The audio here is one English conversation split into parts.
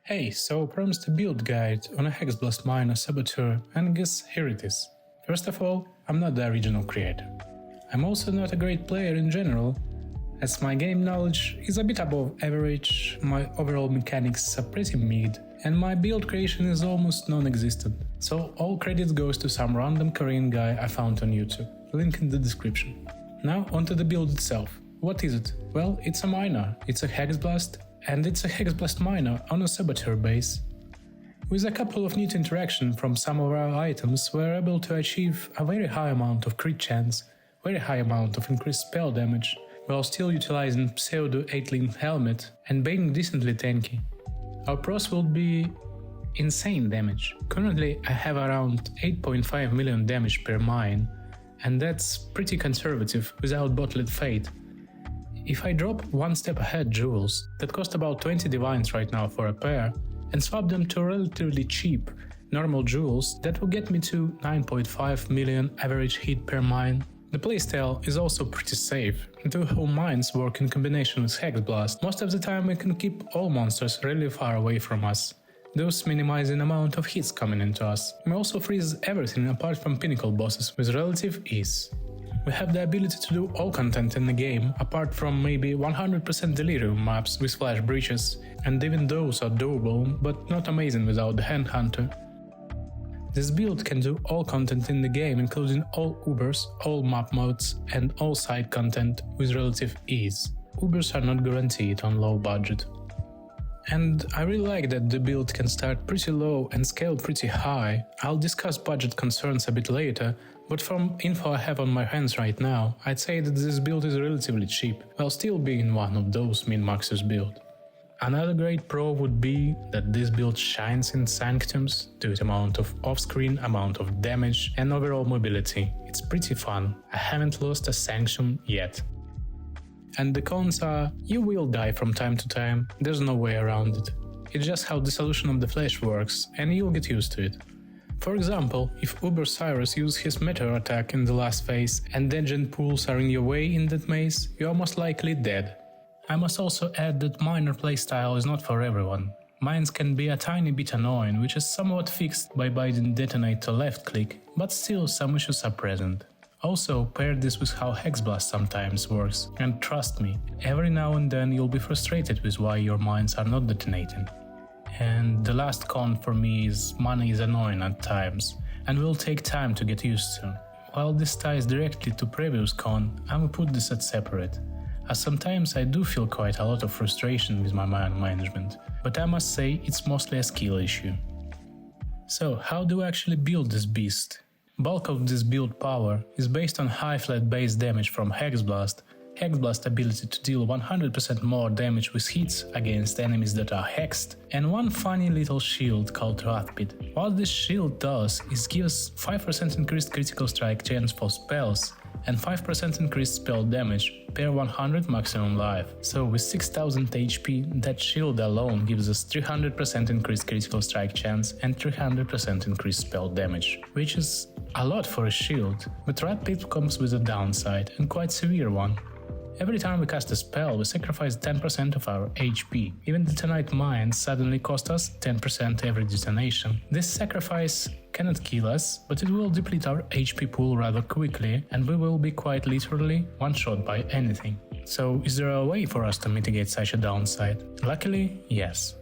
Hey, so promised a build guide on a Hexblast Miner Saboteur, and guess here it is. First of all, I'm not the original creator. I'm also not a great player in general, as my game knowledge is a bit above average, my overall mechanics are pretty mid, and my build creation is almost non-existent. So all credit goes to some random Korean guy I found on YouTube, link in the description. Now onto the build itself. What is it? Well, it's a miner, it's a Hexblast, and it's a Hexblast miner on a Saboteur base. With a couple of neat interactions from some of our items, we're able to achieve a very high amount of crit chance, very high amount of increased spell damage, while still utilizing pseudo 8-link helmet and being decently tanky. Our pros will be insane damage. Currently I have around 8.5 million damage per mine, and that's pretty conservative without botlet fate. If I drop one step ahead jewels that cost about 20 divines right now for a pair, and swap them to relatively cheap normal jewels, that will get me to 9.5 million average hit per mine. The playstyle is also pretty safe. The whole mines work in combination with Hexblast. Most of the time we can keep all monsters really far away from us, thus minimizing amount of hits coming into us. We also freeze everything apart from pinnacle bosses with relative ease. We have the ability to do all content in the game, apart from maybe 100% delirium maps with flash breaches, and even those are doable, but not amazing without the hand hunter. This build can do all content in the game, including all Ubers, all map modes, and all side content with relative ease. Ubers are not guaranteed on low budget. And I really like that the build can start pretty low and scale pretty high. I'll discuss budget concerns a bit later, but from info I have on my hands right now, I'd say that this build is relatively cheap, while still being one of those min-maxers build. Another great pro would be that this build shines in sanctums due to amount of off-screen, amount of damage, and overall mobility. It's pretty fun. I haven't lost a sanctum yet. And the cons are, you will die from time to time, there's no way around it. It's just how dissolution of the flesh works, and you'll get used to it. For example, if Uber Cyrus uses his meteor attack in the last phase and dungeon pools are in your way in that maze, you are most likely dead. I must also add that miner playstyle is not for everyone. Mines can be a tiny bit annoying, which is somewhat fixed by binding detonate to left click, but still some issues are present. Also, pair this with how Hexblast sometimes works, and trust me, every now and then you'll be frustrated with why your mines are not detonating. And the last con for me is money is annoying at times, and will take time to get used to. While this ties directly to previous con, I'ma put this at separate, as sometimes I do feel quite a lot of frustration with my mine management, but I must say it's mostly a skill issue. So how do I actually build this beast? Bulk of this build power is based on high flat base damage from Hexblast, Hexblast ability to deal 100% more damage with hits against enemies that are hexed, and one funny little shield called Wrathpit. What this shield does is gives 5% increased critical strike chance for spells and 5% increased spell damage per 100 maximum life. So with 6000 HP, that shield alone gives us 300% increased critical strike chance and 300% increased spell damage, which is a lot for a shield, but Wrathpit comes with a downside, and quite severe one. Every time we cast a spell, we sacrifice 10% of our HP. Even detonate mines suddenly cost us 10% every detonation. This sacrifice cannot kill us, but it will deplete our HP pool rather quickly, and we will be quite literally one-shot by anything. So is there a way for us to mitigate such a downside? Luckily, yes.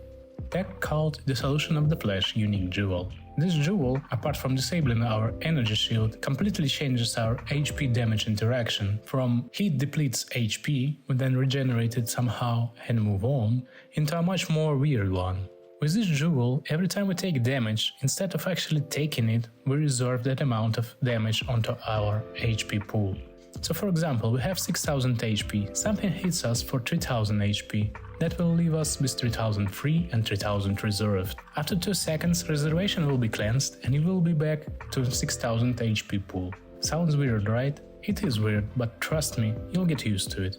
Tech called Dissolution of the Flesh unique jewel. This jewel, apart from disabling our energy shield, completely changes our HP damage interaction from heat depletes HP, we then regenerate it somehow and move on, into a much more weird one. With this jewel, every time we take damage, instead of actually taking it, we reserve that amount of damage onto our HP pool. So for example, we have 6000 HP, something hits us for 3000 HP. That will leave us with 3000 free and 3000 reserved. After 2 seconds, reservation will be cleansed and you will be back to 6000 HP pool. Sounds weird, right? It is weird, but trust me, you'll get used to it.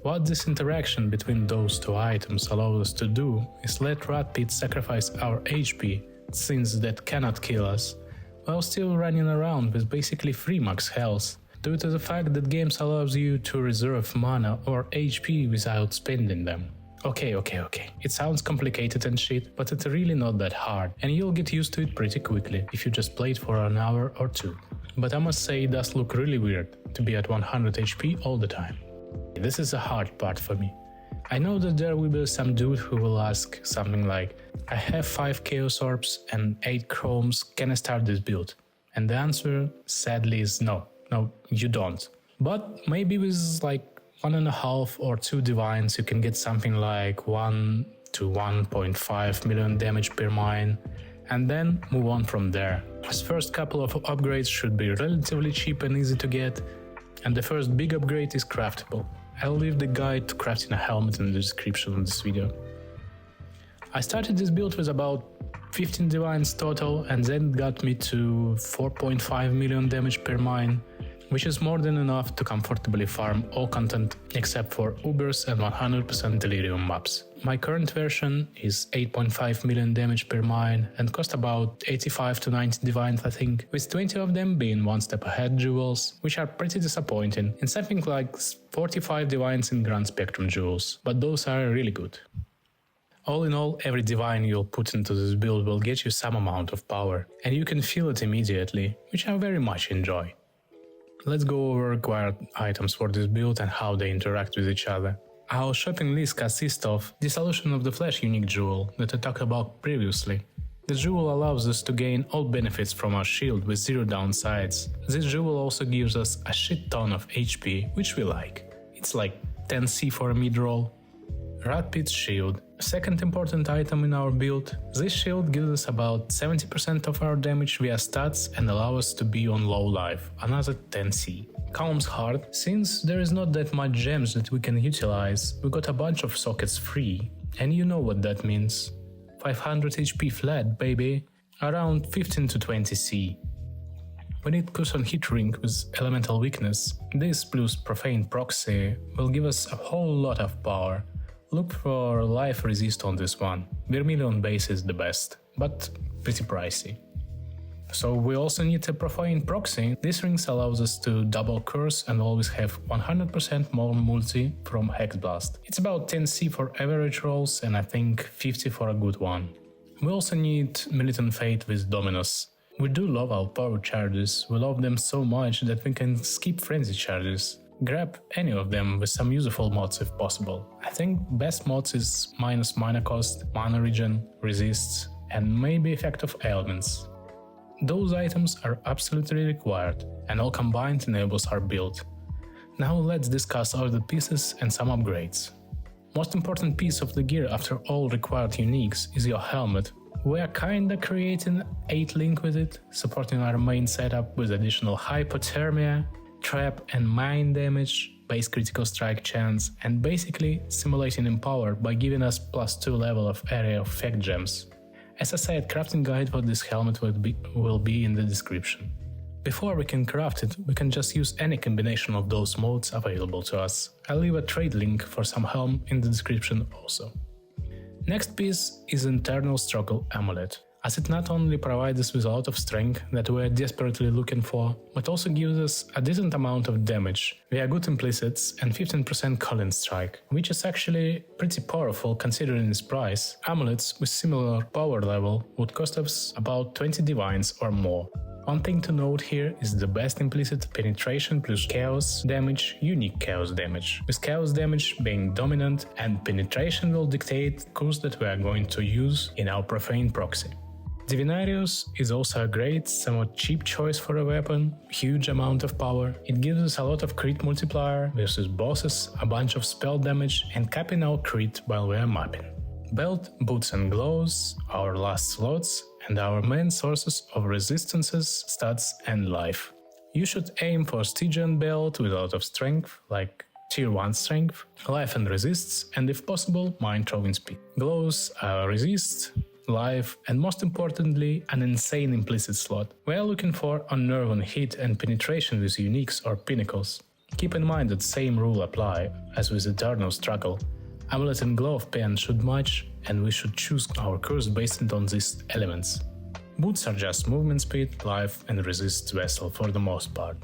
What this interaction between those two items allows us to do is let Wrathpit sacrifice our HP, since that cannot kill us, while still running around with basically free max health, due to the fact that games allows you to reserve mana or HP without spending them. Okay. It sounds complicated and shit, but it's really not that hard, and you'll get used to it pretty quickly if you just play it for an hour or two. But I must say it does look really weird to be at 100 HP all the time. This is a hard part for me. I know that there will be some dude who will ask something like, I have 5 Chaos Orbs and 8 Chromes, can I start this build? And the answer, sadly, is no. No, you don't. But maybe with like 1.5 or 2 Divines you can get something like 1 to 1.5 million damage per mine, and then move on from there. This first couple of upgrades should be relatively cheap and easy to get, and the first big upgrade is craftable. I'll leave the guide to crafting a helmet in the description of this video. I started this build with about 15 Divines total, and then it got me to 4.5 million damage per mine, which is more than enough to comfortably farm all content except for Ubers and 100% Delirium maps. My current version is 8.5 million damage per mine and cost about 85 to 90 Divines I think, with 20 of them being one step ahead jewels, which are pretty disappointing, and something like 45 Divines in Grand Spectrum jewels, but those are really good. All in all, every divine you'll put into this build will get you some amount of power, and you can feel it immediately, which I very much enjoy. Let's go over required items for this build and how they interact with each other. Our shopping list consists of Dissolution of the Flesh unique jewel that I talked about previously. The jewel allows us to gain all benefits from our shield with 0 downsides. This jewel also gives us a shit ton of HP, which we like. It's like 10C for a mid-roll. Rat Pit Shield. Second important item in our build. This shield gives us about 70% of our damage via stats and allows us to be on low life, another 10C. Calm's Heart. Since there is not that much gems that we can utilize, we got a bunch of sockets free, and you know what that means. 500 HP flat, baby. Around 15 to 20C. When it puts on hit ring with elemental weakness, this plus profane proxy will give us a whole lot of power. Look for life resist on this one. Vermilion base is the best, but pretty pricey. So we also need a profane proxy. This rings allows us to double curse and always have 100% more multi from Hexblast. It's about 10C for average rolls and I think 50 for a good one. We also need Militant Fate with Dominus. We do love our power charges, we love them so much that we can skip frenzy charges. Grab any of them with some useful mods if possible. I think best mods is minus mana cost, mana regen, resists, and maybe effect of ailments. Those items are absolutely required, and all combined enables our build. Now let's discuss all the pieces and some upgrades. Most important piece of the gear after all required uniques is your helmet. We are kinda creating 8 link with it, supporting our main setup with additional hypothermia, trap and mine damage, base critical strike chance, and basically simulating empower by giving us +2 level of area of effect gems. As I said, crafting guide for this helmet will be in the description. Before we can craft it, we can just use any combination of those modes available to us. I'll leave a trade link for some helm in the description also. Next piece is Internal Struggle Amulet, as it not only provides us with a lot of strength that we are desperately looking for, but also gives us a decent amount of damage via good implicits and 15% Colin Strike, which is actually pretty powerful considering its price. Amulets with similar power level would cost us about 20 divines or more. One thing to note here is the best implicit penetration plus chaos damage, unique chaos damage, with chaos damage being dominant and penetration will dictate the course that we are going to use in our profane proxy. Divinarius is also a great, somewhat cheap choice for a weapon, huge amount of power. It gives us a lot of crit multiplier versus bosses, a bunch of spell damage and capping our crit while we are mapping. Belt, boots and gloves, our last slots, and our main sources of resistances, stats and life. You should aim for Stygian belt with a lot of strength, like tier 1 strength, life and resists, and if possible, mind throwing speed. Gloves, resist, life, and most importantly, an insane implicit slot. We are looking for unnerve on hit and penetration with uniques or pinnacles. Keep in mind that same rule apply as with Eternal Struggle. Amulet and Glove pen should match, and we should choose our curse based on these elements. Boots are just movement speed, life, and resist vessel for the most part.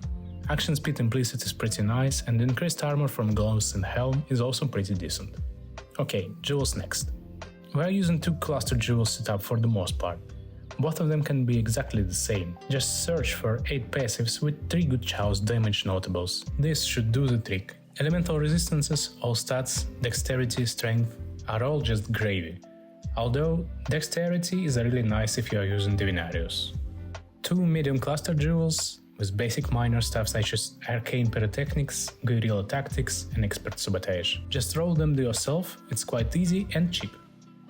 Action speed implicit is pretty nice, and increased armor from gloves and helm is also pretty decent. Okay, jewels next. We are using 2 cluster jewels setup for the most part. Both of them can be exactly the same. Just search for 8 passives with 3 good chows damage notables. This should do the trick. Elemental resistances, all stats, dexterity, strength are all just gravy. Although dexterity is really nice if you are using Divinarius. 2 medium cluster jewels with basic minor stuff such as arcane pyrotechnics, guerrilla tactics and expert sabotage. Just roll them to yourself, it's quite easy and cheap.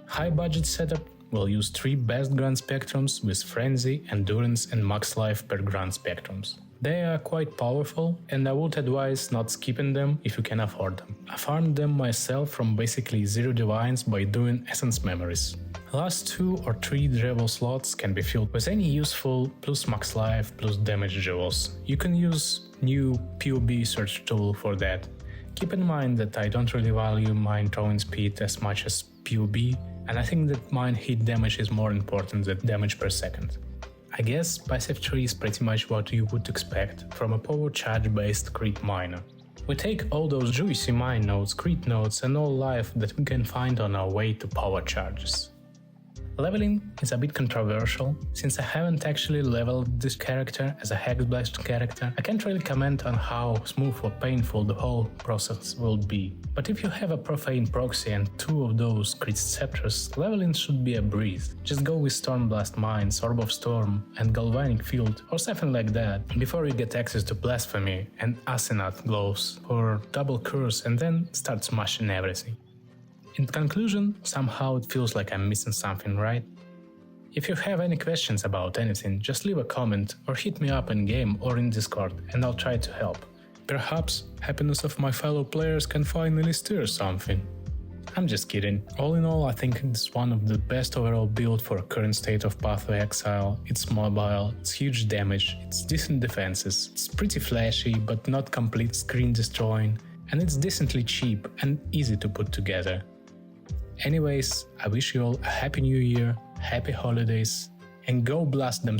High budget setup will use 3 best grand spectrums with frenzy, endurance and max life per grand spectrums. They are quite powerful and I would advise not skipping them if you can afford them. I farmed them myself from basically 0 divines by doing essence memories. Last 2 or 3 Drevel slots can be filled with any useful plus max life plus damage jewels. You can use new POBS search tool for that. Keep in mind that I don't really value mine throwing speed as much as POB, and I think that mine hit damage is more important than damage per second. I guess passive tree is pretty much what you would expect from a power charge based crit miner. We take all those juicy mine nodes, crit nodes and all life that we can find on our way to power charges. Leveling is a bit controversial, since I haven't actually leveled this character as a Hexblast character. I can't really comment on how smooth or painful the whole process will be. But if you have a profane proxy and 2 of those crit scepters, leveling should be a breeze. Just go with Stormblast Mine, Orb of Storm and Galvanic Field or something like that, before you get access to Blasphemy and Asenath Gloves or Double Curse and then start smashing everything. In conclusion, somehow it feels like I'm missing something, right? If you have any questions about anything, just leave a comment or hit me up in game or in Discord and I'll try to help. Perhaps happiness of my fellow players can finally stir something. I'm just kidding. All in all, I think it's one of the best overall build for current state of Pathway Exile. It's mobile, it's huge damage, it's decent defenses, it's pretty flashy but not complete screen destroying, and it's decently cheap and easy to put together. Anyways, I wish you all a happy new year, happy holidays, and go blast them